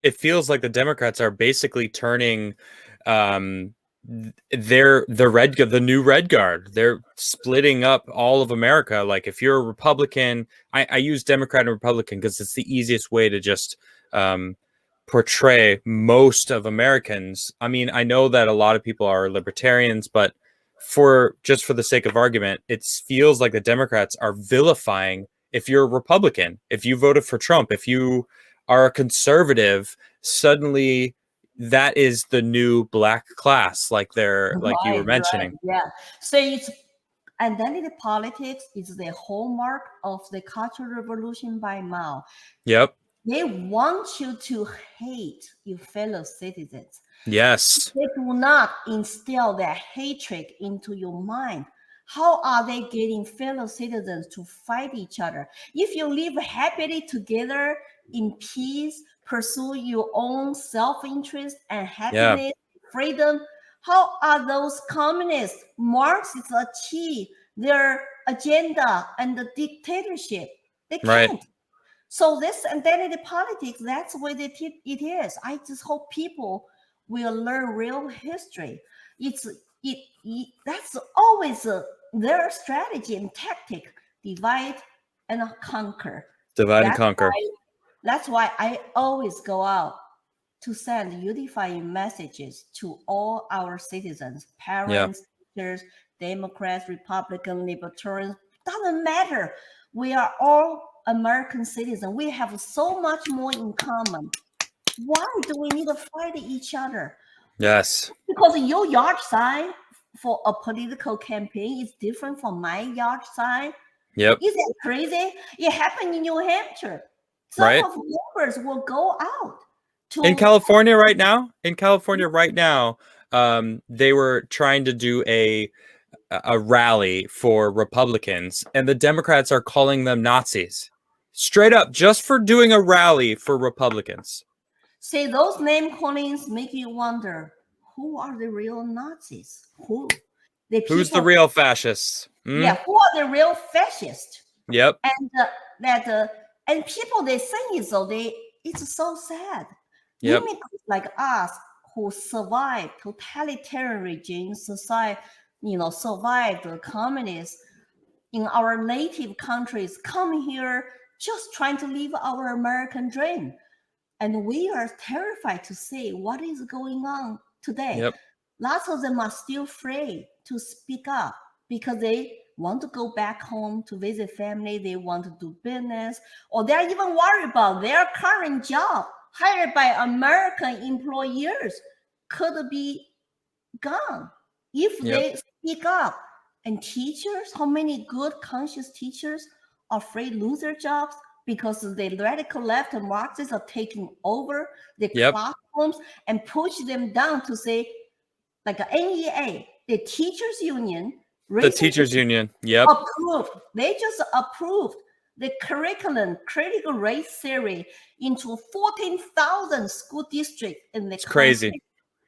it feels like the Democrats are basically turning um the new red guard. They're splitting up all of America. Like if you're a Republican, I use Democrat and Republican because it's the easiest way to just um portray most of Americans. I mean, I know that a lot of people are libertarians, but for the sake of argument, it feels like the Democrats are vilifying if you're a Republican, if you voted for Trump, if you are a conservative, suddenly that is the new black class, like you were Right, right, mentioning. yeah. So it's identity politics is the hallmark of the Cultural Revolution by Mao. Yep. They want you to hate your fellow citizens. Yes. They do not instill their hatred into your mind. How are they getting fellow citizens to fight each other? If you live happily together in peace, pursue your own self-interest and Yeah. happiness, freedom, how are those communists, Marxists achieve their agenda and the dictatorship? They Right. can't. So this identity politics, that's what it is. I just hope people will learn real history. That's always their strategy and tactic: divide and conquer. Divide and That's conquer. that's why I always go out to send unifying messages to all our citizens, Yeah. parents, teachers, Democrats, Republican, Libertarians. Doesn't matter. We are all American citizens. We have so much more in common. Why do we need to fight each other? Yes. Because your yard sign for a political campaign is different from my yard sign. Yep. Is that crazy? It happened in New Hampshire. Some Right. of members will go out to In California right now, they were trying to do a rally for Republicans, and the Democrats are calling them Nazis. Straight up, just for doing a rally for Republicans. say those name callings make you wonder who are the real Nazis? Who's the real fascists? Yeah, who are the real fascists? Yep. And and people they say it so it's so sad. Yep. Immigrants like us who survived totalitarian regimes, survived the communists in our native countries, come here just trying to live our American dream. And we are terrified to see what is going on today. Yep. Lots of them are still afraid to speak up because they want to go back home to visit family, they want to do business, or they're even worried about their current job hired by American employers could be gone if they speak up. And teachers, how many good conscious teachers are afraid lose their jobs because the radical left and Marxists are taking over the classrooms and push them down to say, like a NEA, the teachers union. Yep. Approved. They just approved the curriculum, critical race theory, into 14,000 school districts in the country. Crazy.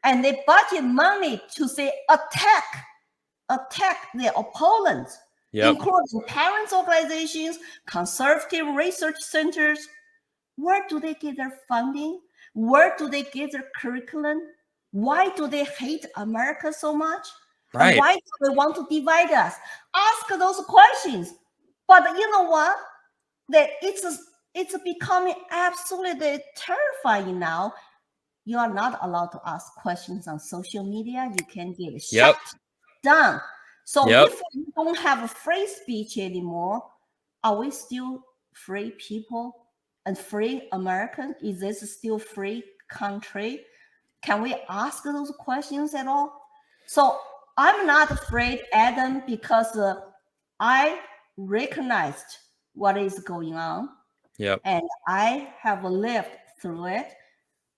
And they budget money to say attack their opponents, including parents' organizations, conservative research centers. Where do they get their funding? Where do they get their curriculum? Why do they hate America so much? Right. And why do they want to divide us? Ask those questions. But you know what? That it's becoming absolutely terrifying now. You are not allowed to ask questions on social media. You can get shut down. So if we don't have a free speech anymore, are we still free people and free American? Is this still free country? Can we ask those questions at all? So I'm not afraid, Adam, because I recognized what is going on. And I have lived through it.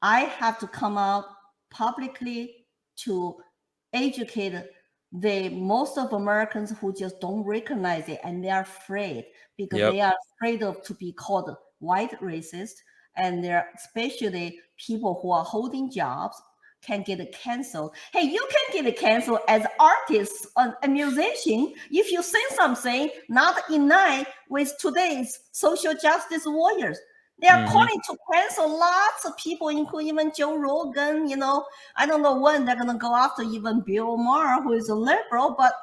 I have to come out publicly to educate the most of Americans who just don't recognize it, and they are afraid because they are afraid of to be called white racist, and they're especially people who are holding jobs can get canceled. Hey, you can get canceled as artists, a musician, if you say something not in line with today's social justice warriors. They are Mhm. calling to cancel lots of people, including even Joe Rogan. I don't know when they're gonna go after even Bill Maher, who is a liberal, but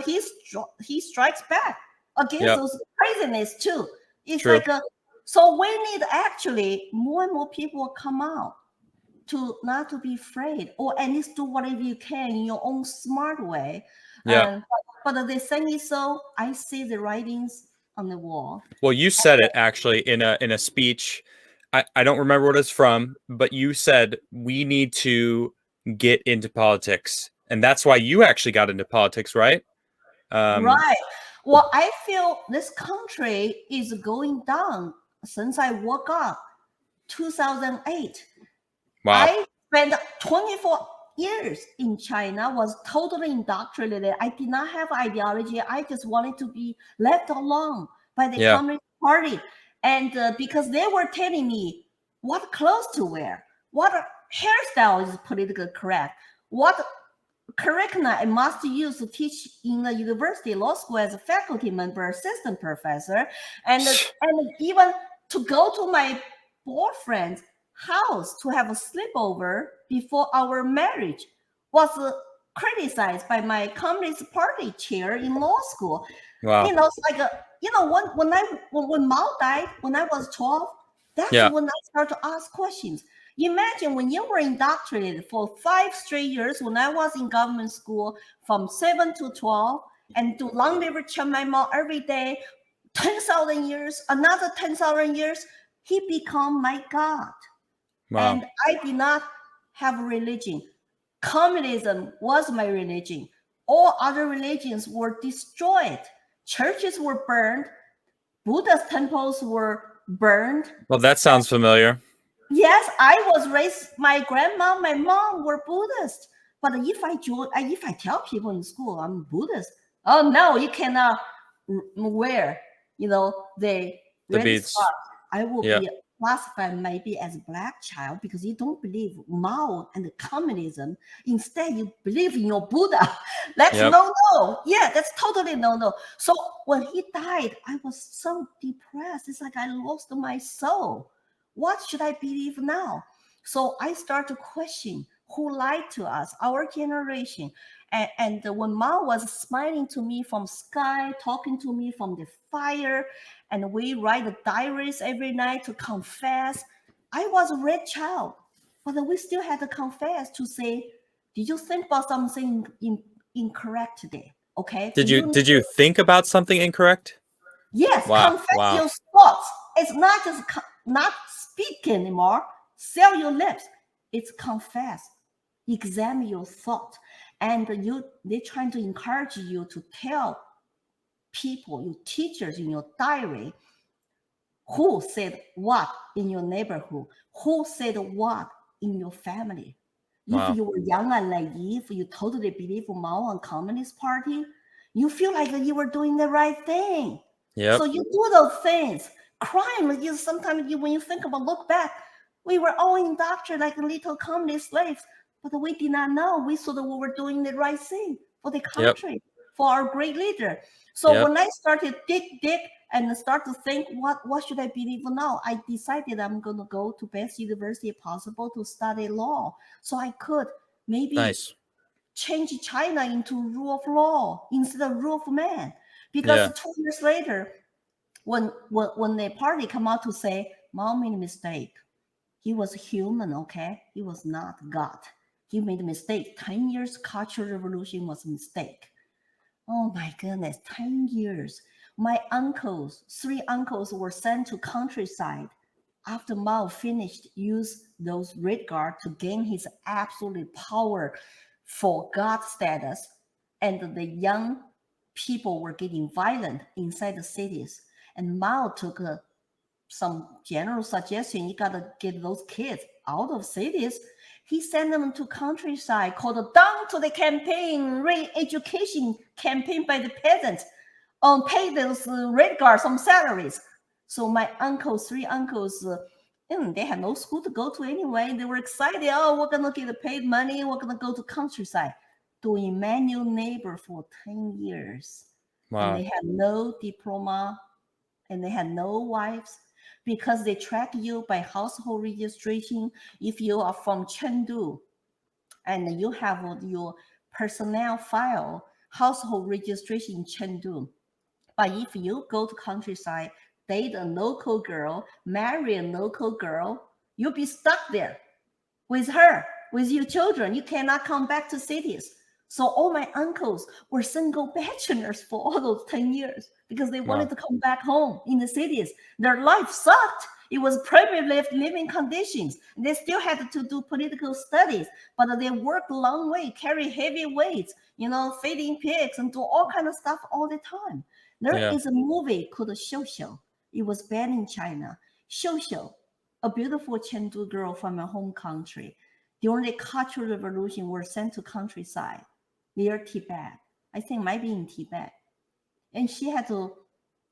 he strikes back against Yep. those craziness too. It's True. like so we need actually more and more people come out to not to be afraid, or at least do whatever you can in your own smart way. Yeah. But the thing is, so I see the writings on the wall. Well, you said it actually in a speech. I don't remember what it's from, but you said we need to get into politics, and that's why you actually got into politics, right? Right. Well, I feel this country is going down since I woke up 2008. Wow. I spent 24 years in China, was totally indoctrinated. I did not have ideology. I just wanted to be left alone by the Yeah. Communist Party. And because they were telling me what clothes to wear, what hairstyle is politically correct, what curriculum I must use to teach in the university law school as a faculty member, assistant professor, and even to go to my boyfriend's house to have a sleepover before our marriage was criticized by my Communist Party chair in law school. Wow. It's like when Mao died when I was 12, that's Yeah. when I started to ask questions. Imagine when you were indoctrinated for 5 straight years when I was in government school from 7 to 12 and do Long River Chiang Mai Mall every day, 10,000 years, another 10,000 years, he become my God. Wow. And I did not have a religion. Communism was my religion. All other religions were destroyed. Churches were burned. Buddhist temples were burned. Well, that sounds familiar. Yes, I was raised. My grandma, my mom were Buddhist. But if I tell people in school I'm Buddhist, oh no, you cannot wear, the The red beads. scarf. I will Yeah. be classified maybe as a black child because you don't believe Mao and communism. Instead, you believe in your Buddha. That's Yep. no. Yeah, that's totally no. So when he died, I was so depressed. It's like I lost my soul. What should I believe now? So I start to question who lied to us, our generation. And when Mao was smiling to me from sky, talking to me from the fire, and we write the diaries every night to confess, I was a red child, but we still had to confess to say, did you think about something incorrect today? Okay. Did you think about something incorrect? Yes, Wow. confess Wow. your thoughts. It's not just not speak anymore. Sell your lips. It's confess. Examine your thought, and they're trying to encourage you to tell people, your teachers in your diary, who said what in your neighborhood, who said what in your family. If Wow. you were young and naive, you totally believe Mao and Communist Party, you feel like you were doing the right thing. Yep. So you do those things. Crime is sometimes when you think about, look back, we were all indoctrinated like little communist slaves, but we did not know. We thought that we were doing the right thing for the country, for our great leader. So when I started dig and start to think, what should I believe now? I decided I'm going to go to best university possible to study law, so I could maybe Nice. change China into rule of law instead of rule of man. Because 2 years later, when the party come out to say Mao made a mistake, he was human, okay? He was not God. He made a mistake. 10 years cultural revolution was a mistake. Oh my goodness, 10 years. My uncles, 3 uncles were sent to countryside after Mao finished use those red guard to gain his absolute power for God status. And the young people were getting violent inside the cities. And Mao took some general suggestion, you gotta get those kids out of cities. He sent them to countryside called Down to the Campaign, re-education campaign by the peasants, pay those red guards some salaries. So my uncles, 3 uncles, they had no school to go to anyway. They were excited. Oh, we're gonna get paid money. We're gonna go to countryside, doing manual labor for 10 years. Wow. And they had no diploma, and they had no wives, because they track you by household registration. If you are from Chengdu and you have your personnel file, household registration in Chengdu, but if you go to countryside, date a local girl, marry a local girl, you'll be stuck there with her, with your children. You cannot come back to cities. So all my uncles were single bachelors for all those 10 years because they wanted Wow. to come back home in the cities. Their life sucked. It was privileged living conditions. They still had to do political studies, but they worked a long way, carry heavy weights, feeding pigs and do all kind of stuff all the time. There Yeah. is a movie called Xiu. It was banned in China. Xiu, a beautiful Chengdu girl from her home country, during the Cultural Revolution were sent to countryside near Tibet. I think might be in Tibet. And she had to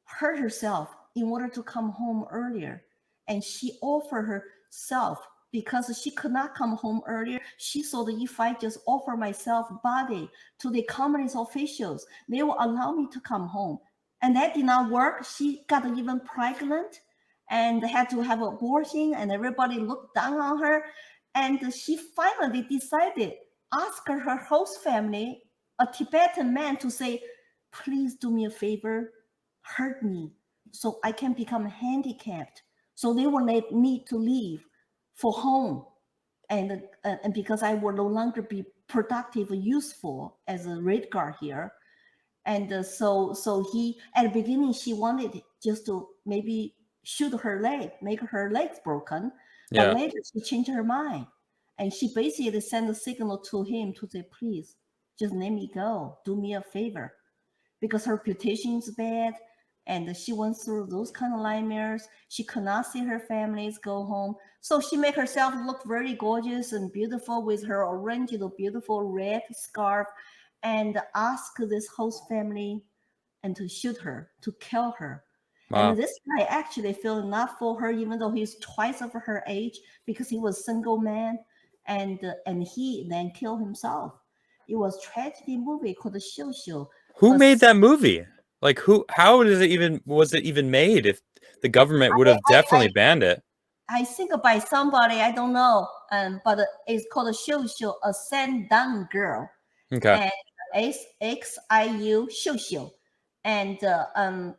hurt herself in order to come home earlier. And she offered herself because she could not come home earlier. She saw that if I just offer myself body to the communist officials, they will allow me to come home. And that did not work. She got even pregnant and had to have abortion, and everybody looked down on her. And she finally decided, ask her host family, a Tibetan man, to say, please do me a favor, hurt me so I can become handicapped. So they will need to leave for home. And because I will no longer be productive or useful as a red guard here. And so he, at the beginning, she wanted just to maybe shoot her leg, make her legs broken. But Yeah. later she changed her mind. And she basically sent a signal to him to say, please, just let me go. Do me a favor. Because her reputation is bad. And she went through those kind of nightmares. She could not see her families go home. So she made herself look very gorgeous and beautiful with her orange, beautiful red scarf, and asked this host family and to shoot her, to kill her. Wow. And this guy actually felt not for her, even though he's twice of her age, because he was a single man, and he then killed himself. It was a tragedy movie called Xiu. Who made that movie? Like how was it even made if the government would have definitely banned it? I think by somebody, I don't know, but it's called Xiu, a Sandan girl. Okay. And Xiu Xiu. And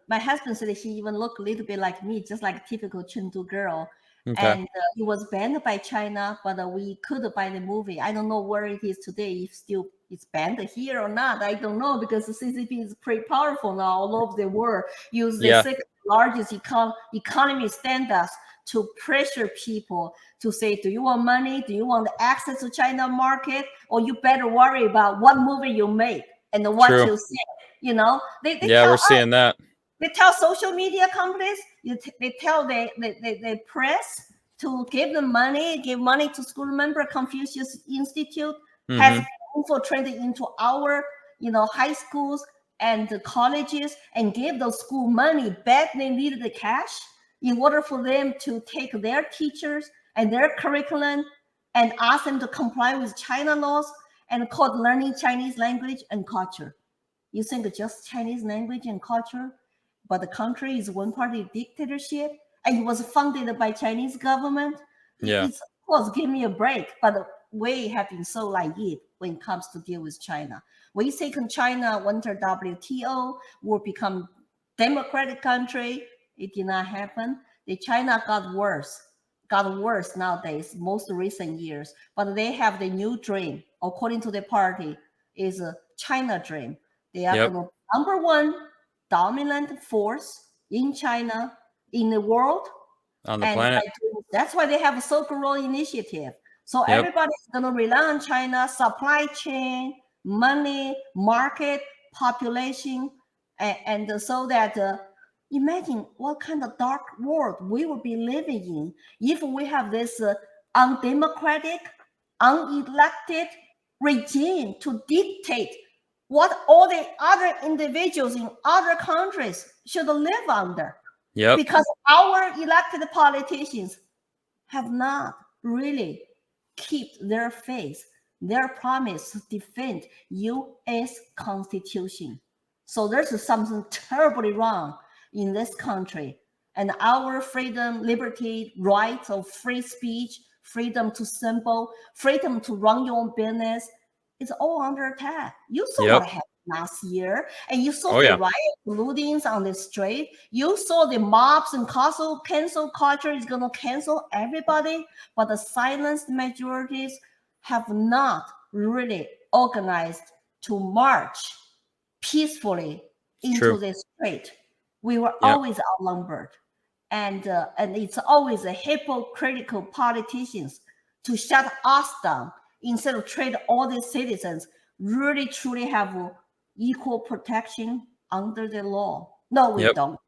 my husband said he even looked a little bit like me, just like a typical Chengdu girl. Okay. And it was banned by China, but we could buy the movie. I don't know where it is today, if still it's banned here or not. I don't know, because the CCP is pretty powerful now all over the world. Use the second largest economy standards to pressure people to say, do you want money? Do you want access to China market? Or you better worry about what movie you make and what you say. We're seeing that. They tell social media companies, they tell the press to give them money, give money to school member. Confucius Institute has infiltrated into our, high schools and the colleges and gave those school money back. They needed the cash in order for them to take their teachers and their curriculum and ask them to comply with China laws and called learning Chinese language and culture. You think just Chinese language and culture, but the country is one-party dictatorship and it was funded by Chinese government. It's, of course, give me a break, but we have been so naive when it comes to deal with China. We think China enter WTO will become democratic country. It did not happen. The China got worse nowadays, most recent years. But they have the new dream, according to the party, is a China dream. They are the number one dominant force in China, in the world, on the planet. That's why they have a Silk Road Initiative. So everybody's going to rely on China, supply chain, money, market, population, and so that imagine what kind of dark world we will be living in if we have this undemocratic, unelected regime to dictate what all the other individuals in other countries should live under. Because our elected politicians have not really kept their faith, their promise to defend U.S. Constitution. So there's something terribly wrong in this country. and our freedom, liberty, rights of free speech, freedom to assemble, freedom to run your own business, is all under attack. You saw what happened last year, and you saw the riot lootings on the street. You saw the mobs and cancel culture is going to cancel everybody, but the silenced majorities have not really organized to march peacefully into the street. We were always outnumbered, and it's always a hypocritical politicians to shut us down instead of treat all these citizens really truly have equal protection under the law. No, we don't.